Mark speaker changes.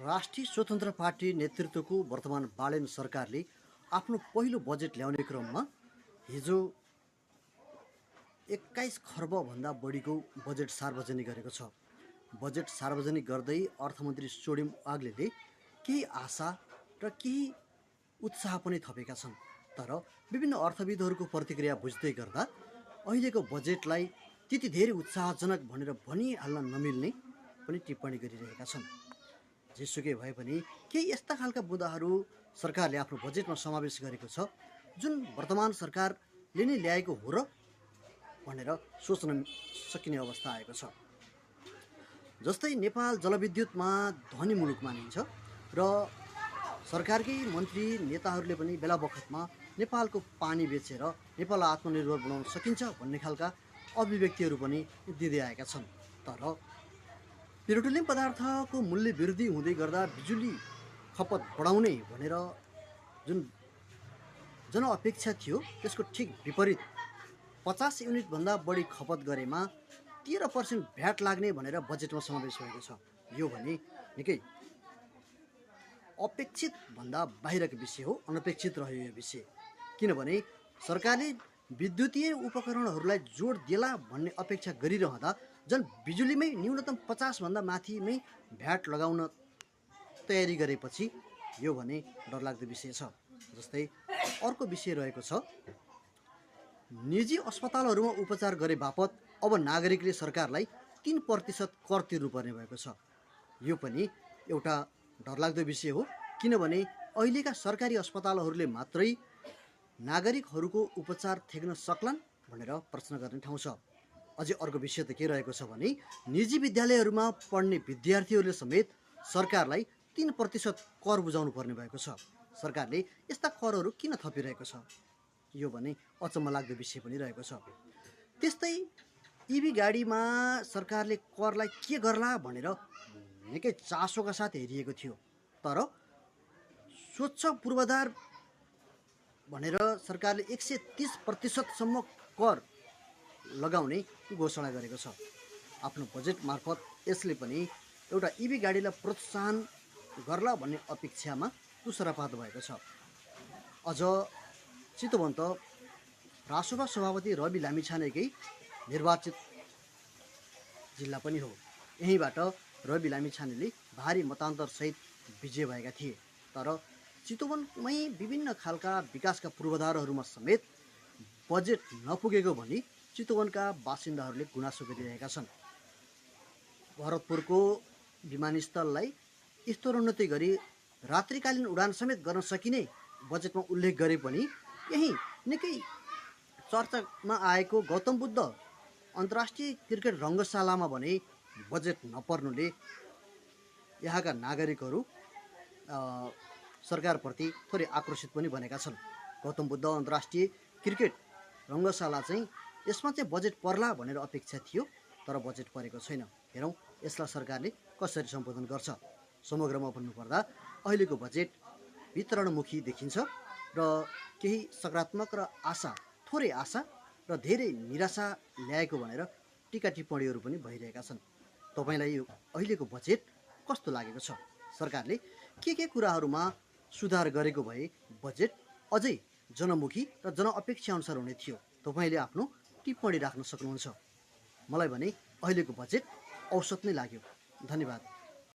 Speaker 1: राष्ट्रिय स्वतन्त्र पार्टी नेतृत्वको वर्तमान बालेन सरकारले आफ्नो पहिलो बजेट ल्याउने क्रममा हिजो 21 खर्बभन्दा बढीको बजेट सार्वजनिक गरेको छ। बजेट सार्वजनिक गर्दै अर्थमन्त्री सोडिम वाग्लेले केही आशा र केही उत्साह पनि थपेका छन्। तर विभिन्न अर्थविदहरूको प्रतिक्रिया बुझ्दै गर्दा अहिलेको बजेटलाई त्यति धेरै उत्साहजनक भनेर भनिहाल्न नमिल्ने पनि टिप्पणी गरिरहेका छन्। जेसुकै भए पनि केही यस्ता खालका मुद्दाहरू सरकारले आफ्नो बजेटमा समावेश गरेको छ जुन वर्तमान सरकारले नै ल्याएको हो र भनेर सोच्न सकिने अवस्था आएको छ। जस्तै नेपाल जलविद्युतमा धनी मुलुक मानिन्छ र सरकारकै मन्त्री नेताहरूले पनि बेला बखतमा नेपालको पानी बेचेर नेपाललाई आत्मनिर्भर बनाउन सकिन्छ भन्ने खालका अभिव्यक्तिहरू पनि दिँदै आएका छन्। तर पेट्रोलियम पदार्थको मूल्य वृद्धि हुँदै गर्दा बिजुली खपत बढाउने भनेर जुन जनअपेक्षा थियो त्यसको ठिक विपरीत 50 युनिटभन्दा बढी खपत गरेमा 13% भ्याट लाग्ने भनेर बजेटमा समावेश भएको छ। यो भने निकै अपेक्षित भन्दा बाहिरको विषय हो, अनपेक्षित रह्यो यो विषय। किनभने सरकारले विद्युतीय उपकरणहरूलाई जोड देला भन्ने अपेक्षा गरिरहँदा झन् बिजुलीमै न्यूनतम 50 भन्दा माथिमै भ्याट लगाउन तयारी गरेपछि यो भने डरलाग्दो विषय छ। जस्तै अर्को विषय रहेको छ, निजी अस्पतालहरूमा उपचार गरे बापत अब नागरिकले सरकारलाई 3% कर तिर्नुपर्ने भएको छ। यो पनि एउटा डरलाग्दो विषय हो, किनभने अहिलेका सरकारी अस्पतालहरूले मात्रै नागरिकहरूको उपचार थेग्न सक्लान् भनेर प्रश्न गर्ने ठाउँ छ। अझै अर्को विषय त के रहेको छ भने निजी विद्यालयहरूमा पढ्ने विद्यार्थीहरूले समेत सरकारलाई 3% कर बुझाउनु पर्ने भएको छ। सरकारले यस्ता करहरू किन थपिरहेको छ, यो भने अचम्म लाग्दो विषय पनि रहेको छ। त्यस्तै इभी गाडीमा सरकारले करलाई के गर्ला भनेर निकै चासोका साथ हेरिएको थियो। तर स्वच्छ पूर्वाधार भनेर सरकारले 130% कर लगाउने घोषणा गरेको छ। आफ्नो बजेट मार्फत यसले पनि एउटा इभी गाडीलाई प्रोत्साहन गर्ला भन्ने अपेक्षामा तुसरापात भएको छ। अझ चितवन त रासोपा सभापति रवि लामिछानेकै निर्वाचित जिल्ला पनि हो। यहीँबाट रवि लामिछानेले भारी मतान्तरसहित विजय भएका थिए। तर चितवनमै विभिन्न खालका विकासका पूर्वाधारहरूमा समेत बजेट नपुगेको भनी चितवनका बासिन्दाहरूले गुनासो गरिरहेका छन्। भरतपुरको विमानस्थललाई स्तरोन्नति गरी रात्रिकालीन उडान समेत गर्न सकिने बजेटमा उल्लेख गरे पनि यही निकै चर्चामा आएको गौतम बुद्ध अन्तर्राष्ट्रिय क्रिकेट रङ्गशालामा भने बजेट नपर्नुले यहाँका नागरिकहरू सरकारप्रति थोरै आक्रोशित पनि बनेका छन्। गौतम बुद्ध अन्तर्राष्ट्रिय क्रिकेट रङ्गशाला चाहिँ यसमा चाहिँ बजेट पर्ला भनेर अपेक्षा थियो, तर बजेट परेको छैन। हेरौँ यसलाई सरकारले कसरी सम्बोधन गर्छ। समग्रमा भन्नुपर्दा अहिलेको बजेट वितरणमुखी देखिन्छ र केही सकारात्मक र थोरै आशा र धेरै निराशा ल्याएको भनेर टिका टिप्पणीहरू पनि भइरहेका छन्। तपाईँलाई यो अहिलेको बजेट कस्तो लागेको छ? सरकारले के कुराहरूमा सुधार गरेको भए बजेट अझै जनमुखी र जनअपेक्षा अनुसार हुने थियो? तपाईँले आफ्नो टिप्पणी राख्न सक्नुहुन्छ। मलाई भने अहिलेको बजेट औसत नै लाग्यो। धन्यवाद।